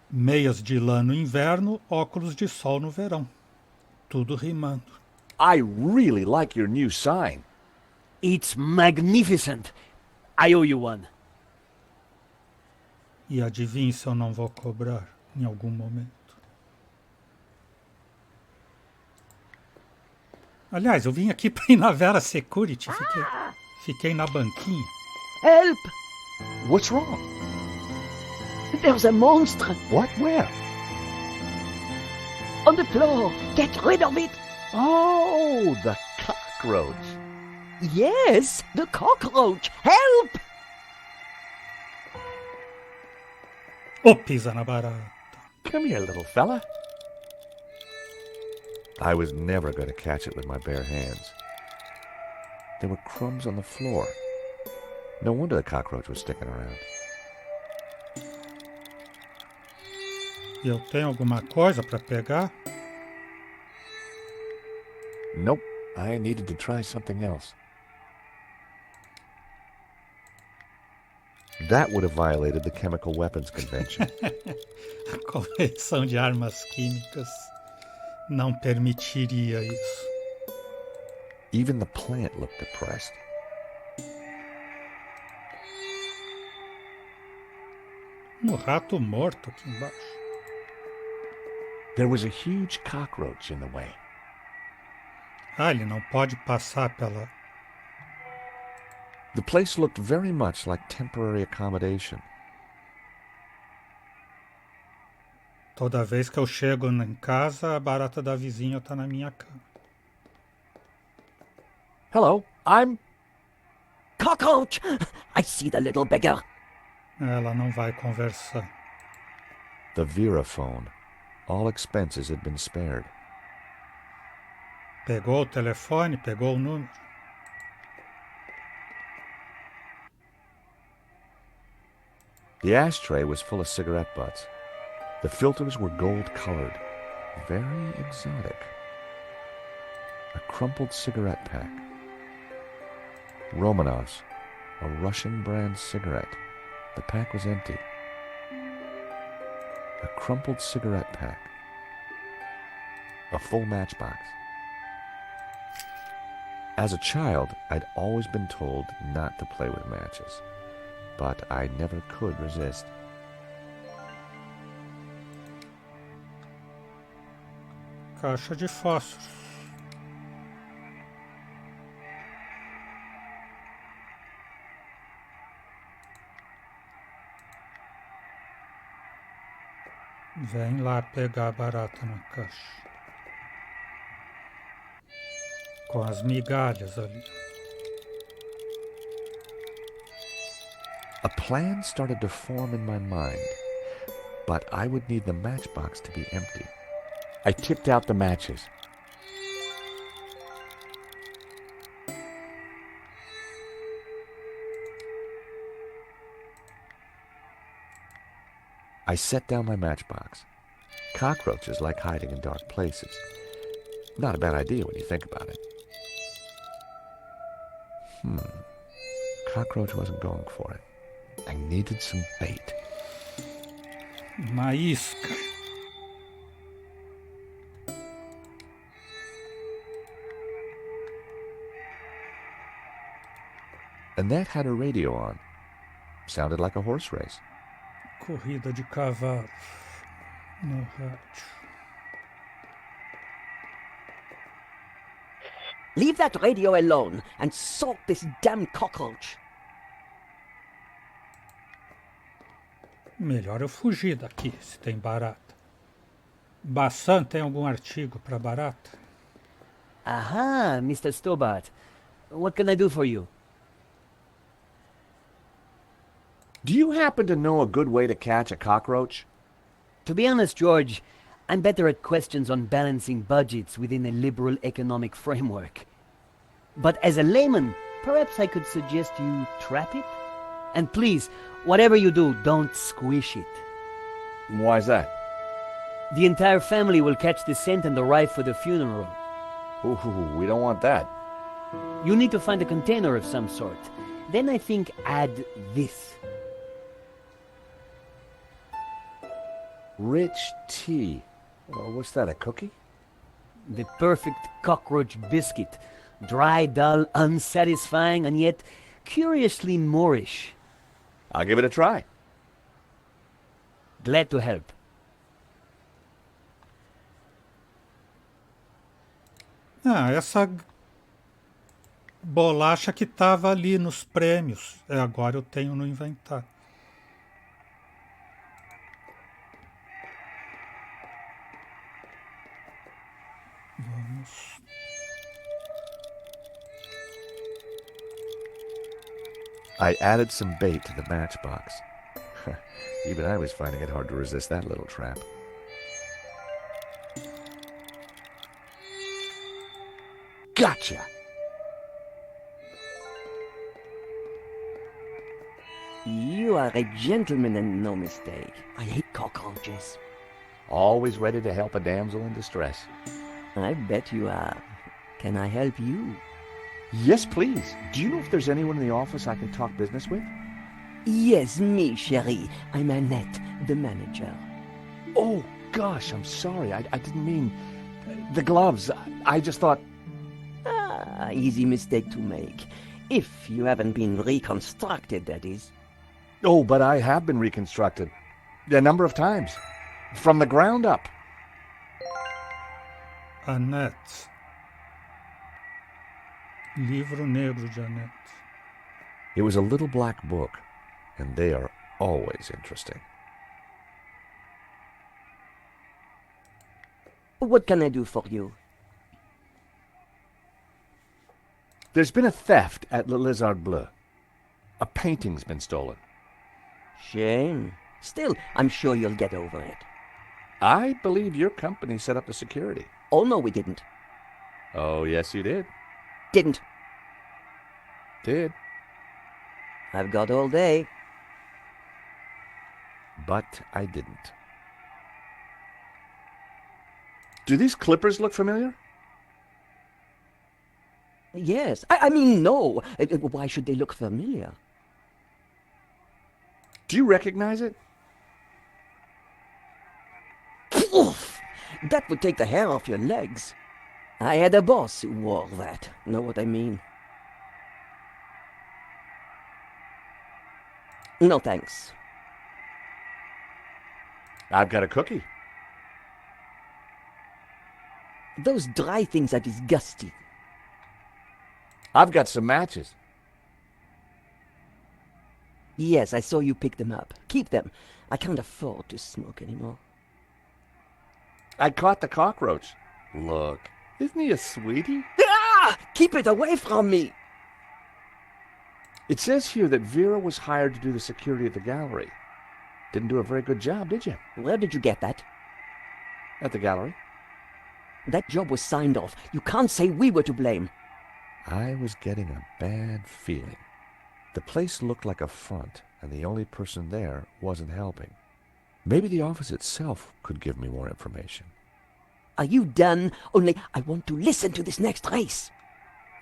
Speaker 1: Meias de lã no inverno, óculos de sol no verão. Tudo rimando.
Speaker 3: I really like your new sign.
Speaker 9: It's magnificent. I owe you one.
Speaker 1: E adivinhe se eu não vou cobrar em algum momento. Aliás, eu vim aqui para ir na Vera Security. Fiquei na banquinha.
Speaker 8: Help!
Speaker 3: What's wrong?
Speaker 8: There's a monster
Speaker 3: What? Where?
Speaker 8: on the floor. Get rid of it.
Speaker 3: Oh, the cockroach.
Speaker 8: Yes, the cockroach. Help!
Speaker 1: Ô, pisa na barata.
Speaker 3: Come here, little fella. I was never going to catch it with my bare hands. There were crumbs on the floor. No wonder the cockroach was sticking around.
Speaker 1: E eu tenho alguma coisa para pegar?
Speaker 3: Nope, I needed to try something else. That would have violated the Chemical Weapons Convention.
Speaker 1: A Convenção de Armas Químicas não permitiria isso.
Speaker 3: Even the plant looked depressed.
Speaker 1: Rato morto aqui embaixo.
Speaker 3: There was a huge cockroach in the way.
Speaker 1: Ah, ele não pode passar pela...
Speaker 3: The place looked very much like temporary accommodation.
Speaker 1: Toda vez que eu chego em casa, a barata da vizinha tá na minha cama.
Speaker 3: Hello, I'm...
Speaker 8: Cockroach! I see the little beggar.
Speaker 1: Ela não vai conversar.
Speaker 3: The Vera phone. All expenses had been spared.
Speaker 1: Pegou o telefone, pegou o número.
Speaker 3: The ashtray was full of cigarette butts. The filters were gold-colored. Very exotic. A crumpled cigarette pack. Romanov's, a Russian brand cigarette. The pack was empty. A crumpled cigarette pack. A full matchbox. As a child, I'd always been told not to play with matches, but I never could resist.
Speaker 1: Caixa de fósforos. Vem lá pegar a barata na caixa. Com as migalhas ali.
Speaker 3: A plan started to form in my mind, but I would need the matchbox to be empty. I tipped out the matches. I set down my matchbox. Cockroaches like hiding in dark places. Not a bad idea when you think about it. Cockroach wasn't going for it. I needed some bait.
Speaker 1: Uma isca.
Speaker 3: Annette had her radio on. Sounded like a horse race.
Speaker 1: Corrida de cavalos no rádio.
Speaker 8: Leave that radio alone and salt this damn cockroach.
Speaker 1: Melhor eu fugir daqui, se tem barata. Bassan tem algum artigo para barata?
Speaker 9: Aha, Mr. Stobart. What can I do for you?
Speaker 3: Do you happen to know a good way to catch a cockroach?
Speaker 9: To be honest, George, I'm better at questions on balancing budgets within a liberal economic framework. But as a layman, perhaps I could suggest you trap it? And please, whatever you do, don't squish it.
Speaker 3: Why's that?
Speaker 9: The entire family will catch the scent and arrive for the funeral.
Speaker 3: Ooh, we don't want that.
Speaker 9: You need to find a container of some sort. Then I think add this.
Speaker 3: Rich tea. What's that, a cookie?
Speaker 9: The perfect cockroach biscuit. Dry, dull, unsatisfying, and yet curiously Moorish.
Speaker 3: I'll give it a try.
Speaker 9: Glad to help.
Speaker 1: Ah, essa bolacha que estava ali nos prêmios. Agora eu tenho no inventário. Vamos.
Speaker 3: I added some bait to the matchbox. Even I was finding it hard to resist that little trap. Gotcha!
Speaker 8: You are a gentleman and no mistake. I hate cockroaches.
Speaker 3: Always ready to help a damsel in distress.
Speaker 8: I bet you are. Can I help you?
Speaker 3: Yes, please. Do you know if there's anyone in the office I can talk business with?
Speaker 8: Yes, me, chérie. I'm Annette, the manager.
Speaker 3: Oh, gosh, I'm sorry. I didn't mean... The gloves. I just thought...
Speaker 8: Ah, easy mistake to make. If you haven't been reconstructed, that is.
Speaker 3: Oh, but I have been reconstructed. A number of times. From the ground up.
Speaker 1: Annette. Livro Negro de Annette.
Speaker 3: It was a little black book, and they are always interesting.
Speaker 8: What can I do for you?
Speaker 3: There's been a theft at Le Lézard Bleu. A painting's been stolen.
Speaker 8: Shame. Still, I'm sure you'll get over it.
Speaker 3: I believe your company set up the security.
Speaker 8: Oh, no, we didn't.
Speaker 3: Oh, yes, you did.
Speaker 8: Didn't.
Speaker 3: Did.
Speaker 8: I've got all day.
Speaker 3: But I didn't. Do these clippers look familiar?
Speaker 8: Yes. I mean, no. Why should they look familiar?
Speaker 3: Do you recognize it?
Speaker 8: Oof! That would take the hair off your legs. I had a boss who wore that. Know what I mean? No thanks.
Speaker 3: I've got a cookie.
Speaker 8: Those dry things are disgusting.
Speaker 3: I've got some matches.
Speaker 8: Yes, I saw you pick them up. Keep them. I can't afford to smoke anymore.
Speaker 3: I caught the cockroach. Look, isn't he a sweetie?
Speaker 8: Ah! Keep it away from me!
Speaker 3: It says here that Vera was hired to do the security of the gallery. Didn't do a very good job, did you?
Speaker 8: Where did you get that?
Speaker 3: At the gallery.
Speaker 8: That job was signed off. You can't say we were to blame.
Speaker 3: I was getting a bad feeling. The place looked like a front, and the only person there wasn't helping. Maybe the office itself could give me more information.
Speaker 8: Are you done? Only I want to listen to this next race.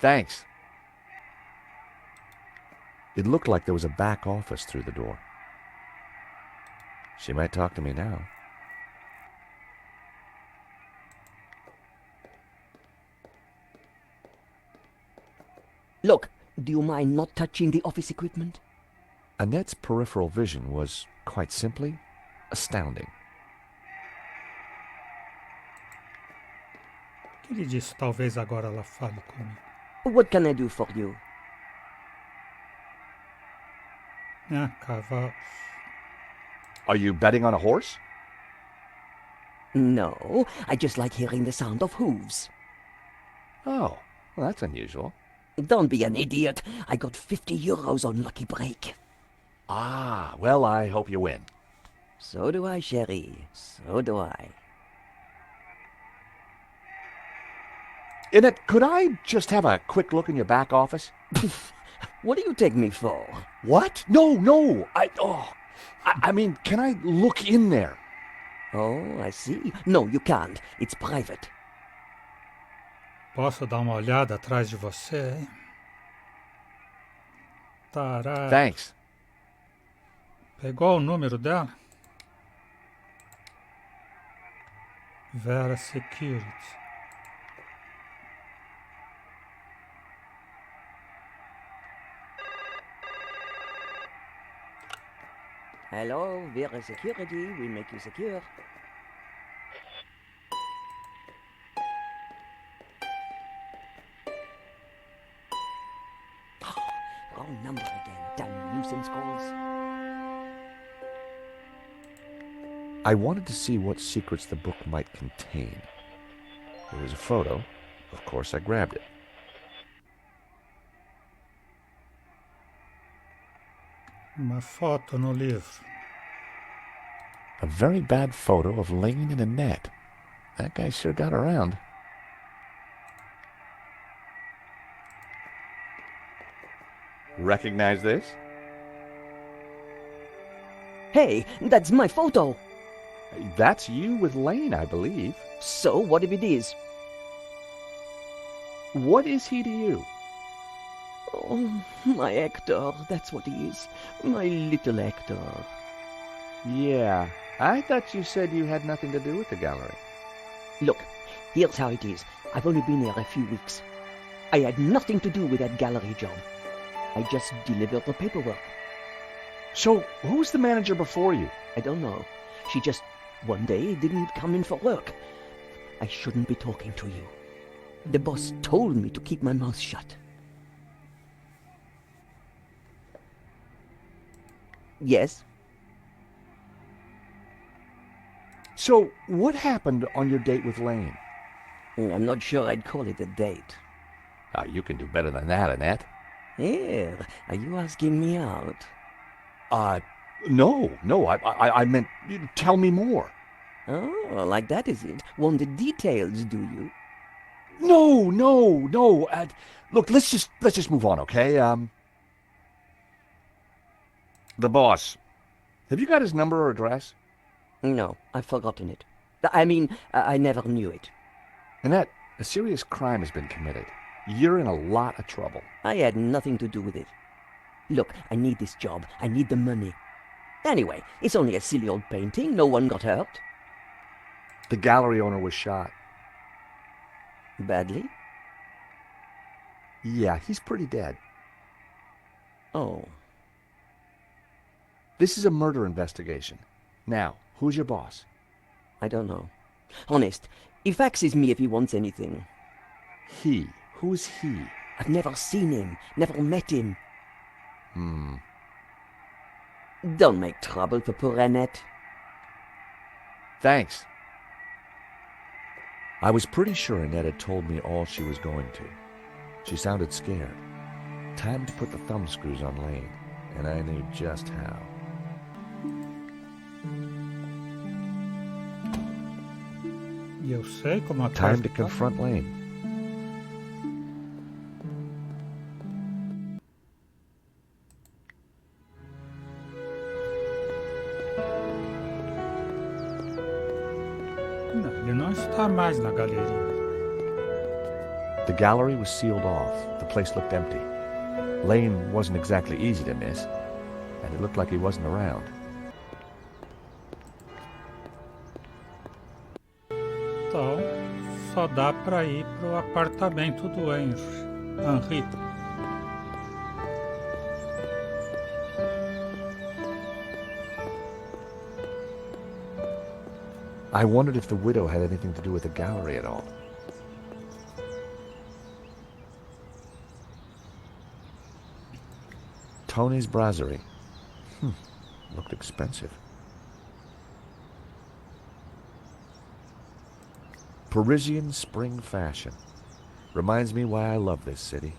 Speaker 3: Thanks. It looked like there was a back office through the door. She might talk to me now.
Speaker 8: Look, do you mind not touching the office equipment?
Speaker 3: Annette's peripheral vision was, quite simply, astounding.
Speaker 1: Ele disse, talvez agora ela fale comigo.
Speaker 8: What can I do for you?
Speaker 1: Ah, cavalos.
Speaker 3: Are you betting on a horse?
Speaker 8: No, I just like hearing the sound of hooves.
Speaker 3: Oh, well, that's unusual.
Speaker 8: Don't be an idiot. I got 50 euros on Lucky Break.
Speaker 3: Ah, well, I hope you win.
Speaker 8: So do I, chérie. So do I.
Speaker 3: Annette, could I just have a quick look in your back office?
Speaker 8: What do you take me for?
Speaker 3: What? No. I mean, can I look in there?
Speaker 8: Oh, I see. No, you can't. It's private.
Speaker 1: Posso dar uma olhada atrás de você, hein? Tará.
Speaker 3: Thanks.
Speaker 1: Pegou o número dela? Vera Security.
Speaker 8: Hello, Vera Security. We make you secure. Wrong number again. Damn nuisance calls.
Speaker 3: I wanted to see what secrets the book might contain. There was a photo. Of course, I grabbed it.
Speaker 1: Uma foto no livro.
Speaker 3: A very bad photo of Lane and Annette. That guy sure got around. Recognize this?
Speaker 8: Hey, that's my photo.
Speaker 3: That's you with Lane, I believe.
Speaker 8: So, what if it is?
Speaker 3: What is he to you?
Speaker 8: Oh, my Hector. That's what he is. My little Hector.
Speaker 3: Yeah, I thought you said you had nothing to do with the gallery.
Speaker 8: Look, here's how it is. I've only been here a few weeks. I had nothing to do with that gallery job. I just delivered the paperwork.
Speaker 3: So, who's the manager before you?
Speaker 8: I don't know. She just, one day, didn't come in for work. I shouldn't be talking to you. The boss told me to keep my mouth shut. Yes?
Speaker 3: So, what happened on your date with Lane?
Speaker 8: I'm not sure I'd call it a date.
Speaker 3: You can do better than that, Annette.
Speaker 8: Here, are you asking me out?
Speaker 3: No, I meant, tell me more.
Speaker 8: Oh, like that is it? Want the details, do you?
Speaker 3: No. Look, let's just move on, okay? The boss. Have you got his number or address?
Speaker 8: No, I've forgotten it. I mean, I never knew it.
Speaker 3: Annette, a serious crime has been committed. You're in a lot of trouble.
Speaker 8: I had nothing to do with it. Look, I need this job. I need the money. Anyway, it's only a silly old painting. No one got hurt.
Speaker 3: The gallery owner was shot.
Speaker 8: Badly?
Speaker 3: Yeah, he's pretty dead.
Speaker 8: Oh.
Speaker 3: This is a murder investigation. Now, who's your boss?
Speaker 8: I don't know. Honest, he faxes me if he wants anything.
Speaker 3: He. Who's he?
Speaker 8: I've never seen him, never met him. Don't make trouble for poor Annette.
Speaker 3: Thanks. I was pretty sure Annette had told me all she was going to. She sounded scared. Time to put the thumbscrews on Lane, and I knew just how.
Speaker 1: E eu sei como a
Speaker 3: Time to
Speaker 1: carta-
Speaker 3: confront Lane.
Speaker 1: Não, ele não está mais na galeria.
Speaker 3: The gallery was sealed off. The place looked empty. Lane wasn't exactly easy to miss, and it looked like he wasn't around.
Speaker 1: Então, só dá para ir pro apartamento do Henry.
Speaker 3: I wondered if the widow had anything to do with the gallery at all. Tony's Brasserie. Looked expensive. Parisian spring fashion. Reminds me why I love this city.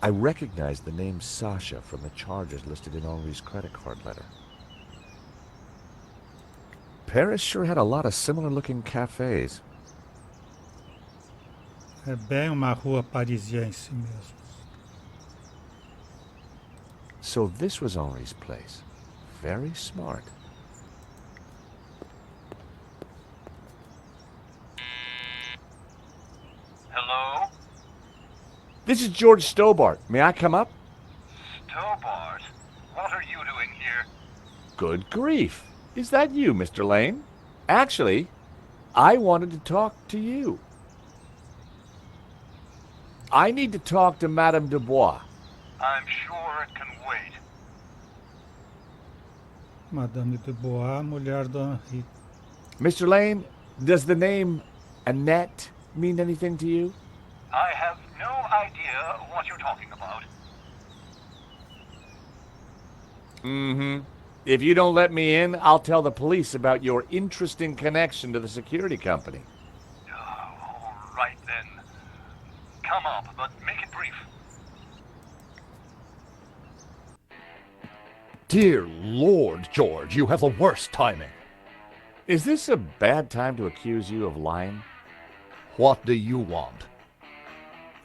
Speaker 3: I recognized the name Sasha from the charges listed in Henri's credit card letter. Paris sure had a lot of similar-looking cafes.
Speaker 1: É bem uma rua parisiense mesmo.
Speaker 3: So this was Henri's place. Very smart.
Speaker 7: Hello?
Speaker 3: This is George Stobart. May I come up?
Speaker 7: Stobart? What are you doing here?
Speaker 3: Good grief. Is that you, Mr. Lane? Actually, I wanted to talk to you. I need to talk to Madame Dubois.
Speaker 7: I'm sure it can wait.
Speaker 1: Madame Dubois, mulher do Henri.
Speaker 3: Mr. Lane, does the name Annette mean anything to you?
Speaker 7: I have no idea what you're talking about.
Speaker 3: Mm-hmm. If you don't let me in, I'll tell the police about your interesting connection to the security company.
Speaker 7: All right then. Come up, but make it brief.
Speaker 5: Dear Lord, George, you have the worst timing.
Speaker 3: Is this a bad time to accuse you of lying?
Speaker 5: What do you want?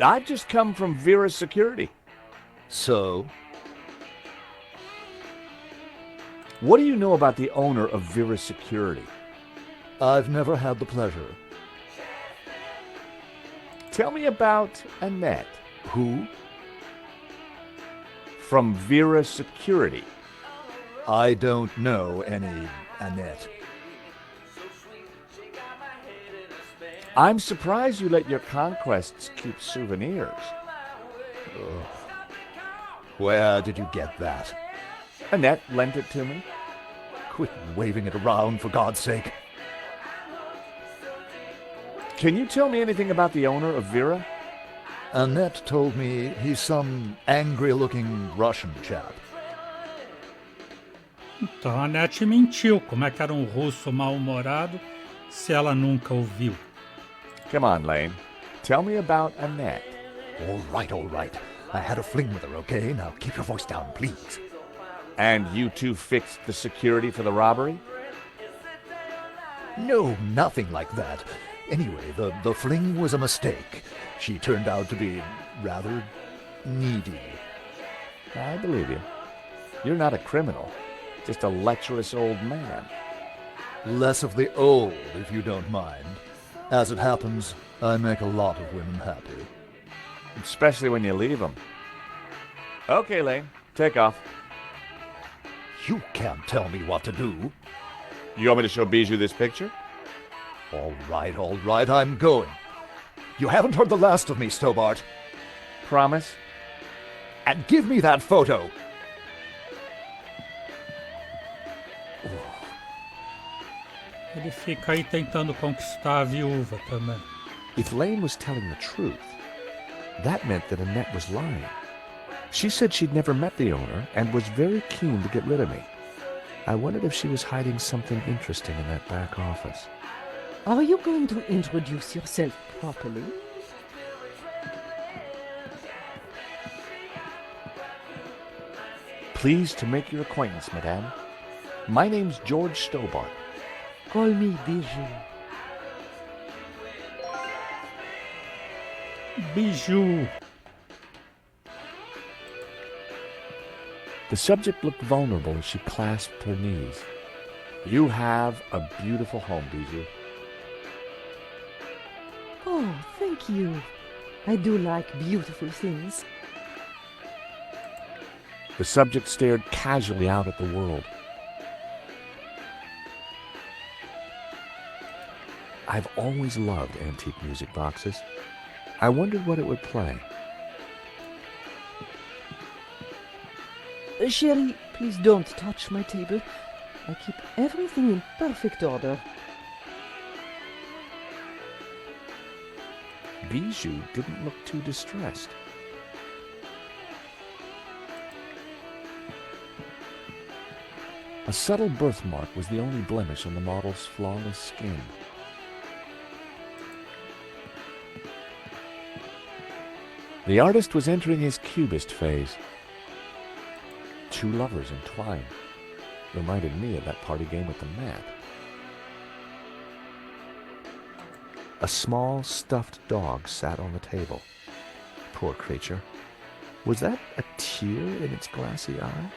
Speaker 3: I've just come from Vera's security.
Speaker 5: So?
Speaker 3: What do you know about the owner of Vera's security?
Speaker 5: I've never had the pleasure.
Speaker 3: Tell me about Annette.
Speaker 5: Who?
Speaker 3: From Vera Security.
Speaker 5: I don't know any Annette.
Speaker 3: I'm surprised you let your conquests keep souvenirs.
Speaker 5: Where did you get that?
Speaker 3: Annette lent it to me.
Speaker 5: Quit waving it around, for God's sake.
Speaker 3: Can you tell me anything about the owner of Vera?
Speaker 5: Annette told me he's some angry-looking Russian chap.
Speaker 1: Então a Annette mentiu. Como é que era um russo mal-humorado se ela nunca o viu?
Speaker 3: Come on, Lane. Tell me about Annette.
Speaker 5: All right. I had a fling with her, okay? Now keep your voice down, please.
Speaker 3: And you two fixed the security for the robbery?
Speaker 5: No, nothing like that. Anyway, the fling was a mistake. She turned out to be rather needy.
Speaker 3: I believe you. You're not a criminal, just a lecherous old man.
Speaker 5: Less of the old, if you don't mind. As it happens, I make a lot of women happy.
Speaker 3: Especially when you leave them. Okay, Lane, take off.
Speaker 5: You can't tell me what to do.
Speaker 3: You want me to show Bijou this picture?
Speaker 5: All right, I'm going. You haven't heard the last of me, Stobart.
Speaker 3: Promise?
Speaker 5: And give me that photo.
Speaker 1: Ele fica aí tentando conquistar a viúva também.
Speaker 3: If Lane was telling the truth, that meant that Annette was lying. She said she'd never met the owner and was very keen to get rid of me. I wondered if she was hiding something interesting in that back office.
Speaker 10: Are you going to introduce yourself properly?
Speaker 3: Pleased to make your acquaintance, madame. My name's George Stobart.
Speaker 10: Call me Bijou.
Speaker 1: Bijou.
Speaker 3: The subject looked vulnerable as she clasped her knees. You have a beautiful home, Bijou.
Speaker 10: Oh, thank you. I do like beautiful things.
Speaker 3: The subject stared casually out at the world. I've always loved antique music boxes. I wondered what it would play.
Speaker 10: Sherry, please don't touch my table. I keep everything in perfect order.
Speaker 3: Bijou didn't look too distressed. A subtle birthmark was the only blemish on the model's flawless skin. The artist was entering his cubist phase. Two lovers entwined. Reminded me of that party game with the map. A small stuffed dog sat on the table. Poor creature. Was that a tear in its glassy eye?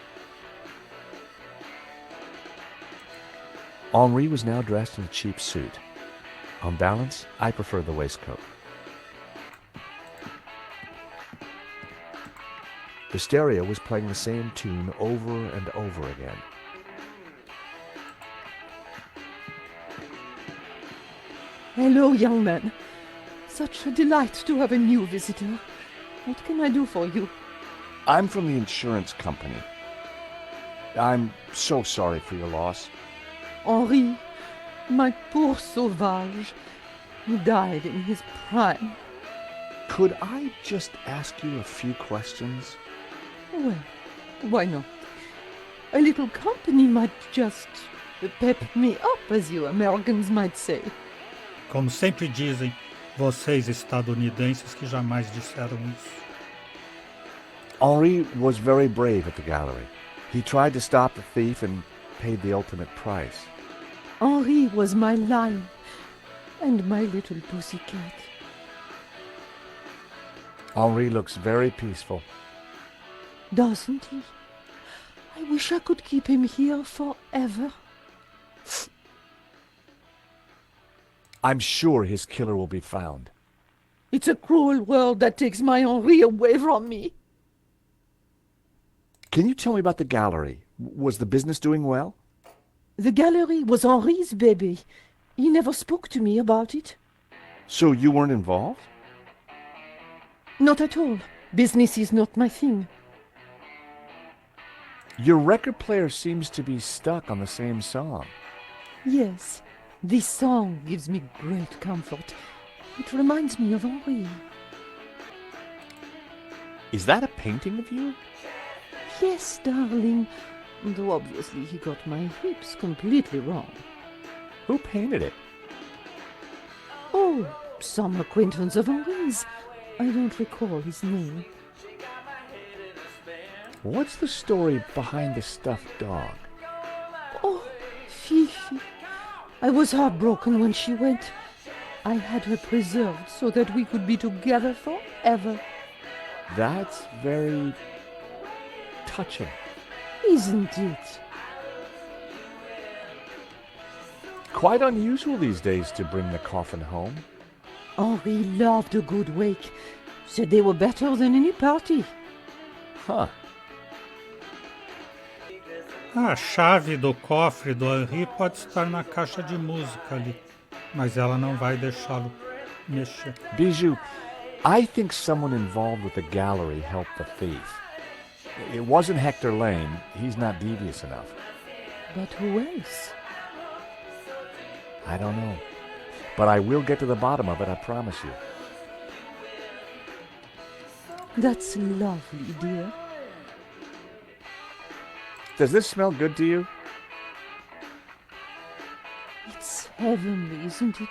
Speaker 3: Henri was now dressed in a cheap suit. On balance, I prefer the waistcoat. The stereo was playing the same tune over and over again.
Speaker 10: Hello, young man. Such a delight to have a new visitor. What can I do for you?
Speaker 3: I'm from the insurance company. I'm so sorry for your loss.
Speaker 10: Henri, my poor sauvage. He died in his prime.
Speaker 3: Could I just ask you a few questions?
Speaker 10: Well, why not? A little company might just pep me up, as you Americans might say.
Speaker 1: Como sempre dizem, vocês estadunidenses que jamais disseram isso.
Speaker 3: Henri was very brave at the gallery. He tried to stop the thief and paid the ultimate price.
Speaker 10: Henri was my lion and my little pussycat.
Speaker 3: Henri looks very peaceful.
Speaker 10: Doesn't he? I wish I could keep him here forever.
Speaker 3: I'm sure his killer will be found.
Speaker 10: It's a cruel world that takes my Henri away from me.
Speaker 3: Can you tell me about the gallery? Was the business doing well?
Speaker 10: The gallery was Henri's baby. He never spoke to me about it.
Speaker 3: So you weren't involved?
Speaker 10: Not at all. Business is not my thing.
Speaker 3: Your record player seems to be stuck on the same song.
Speaker 10: Yes, this song gives me great comfort. It reminds me of Henri.
Speaker 3: Is that a painting of you?
Speaker 10: Yes, darling. Though obviously he got my hips completely wrong.
Speaker 3: Who painted it?
Speaker 10: Oh, some acquaintance of Henri's. I don't recall his name.
Speaker 3: What's the story behind the stuffed dog?
Speaker 10: Oh, Fifi. I was heartbroken when she went. I had her preserved so that we could be together forever.
Speaker 3: That's very touching.
Speaker 10: Isn't it?
Speaker 3: Quite unusual these days to bring the coffin home.
Speaker 10: Henri loved a good wake. Said they were better than any party.
Speaker 3: Huh.
Speaker 1: A chave do cofre do Henri pode estar na caixa de música ali, mas ela não vai deixá-lo mexer.
Speaker 3: Bijou, I think someone involved with the gallery helped the thief. It wasn't Hector Lane. He's not devious enough.
Speaker 10: But who else?
Speaker 3: I don't know. But I will get to the bottom of it, I promise you.
Speaker 10: That's lovely, dear.
Speaker 3: Does this smell good to you?
Speaker 10: It's heavenly, isn't it?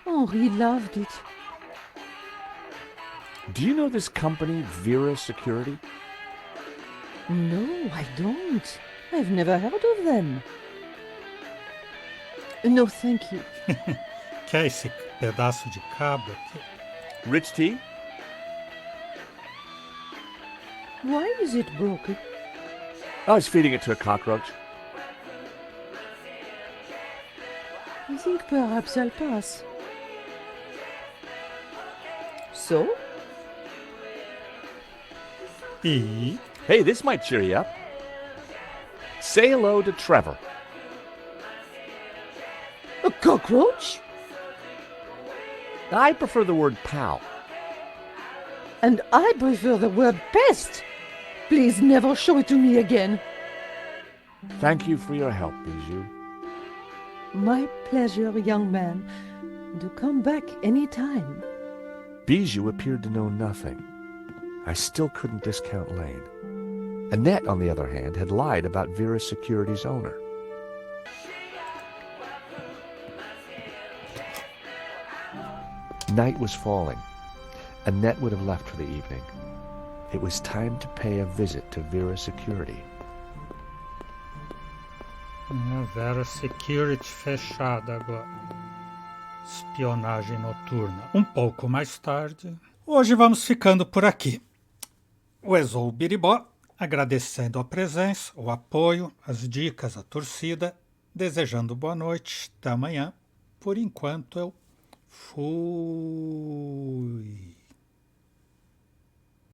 Speaker 10: Henri loved it.
Speaker 3: Do you know this company, Vera Security?
Speaker 10: No, I don't. I've never heard of them. No, thank you.
Speaker 1: Quer esse pedaço de cabo aqui?
Speaker 3: Rich tea?
Speaker 10: Why is it broken?
Speaker 3: I was feeding it to a cockroach.
Speaker 10: I think perhaps I'll pass. So?
Speaker 1: E
Speaker 3: Hey, this might cheer you up. Say hello to Trevor.
Speaker 10: A cockroach?
Speaker 3: I prefer the word pal.
Speaker 10: And I prefer the word pest. Please never show it to me again.
Speaker 3: Thank you for your help, Bijou.
Speaker 10: My pleasure, young man. Do come back any time.
Speaker 3: Bijou appeared to know nothing. I still couldn't discount Lane. Annette, on the other hand, had lied about Vera Security's owner. Night was falling. Annette would have left for the evening. It was time to pay a visit to Vera Security.
Speaker 1: Vera Security fechada agora. Espionagem noturna. Um pouco mais tarde. Hoje vamos ficando por aqui. O Ezou Biribó, agradecendo a presença, o apoio, as dicas, a torcida, desejando boa noite, até amanhã. Por enquanto eu fui.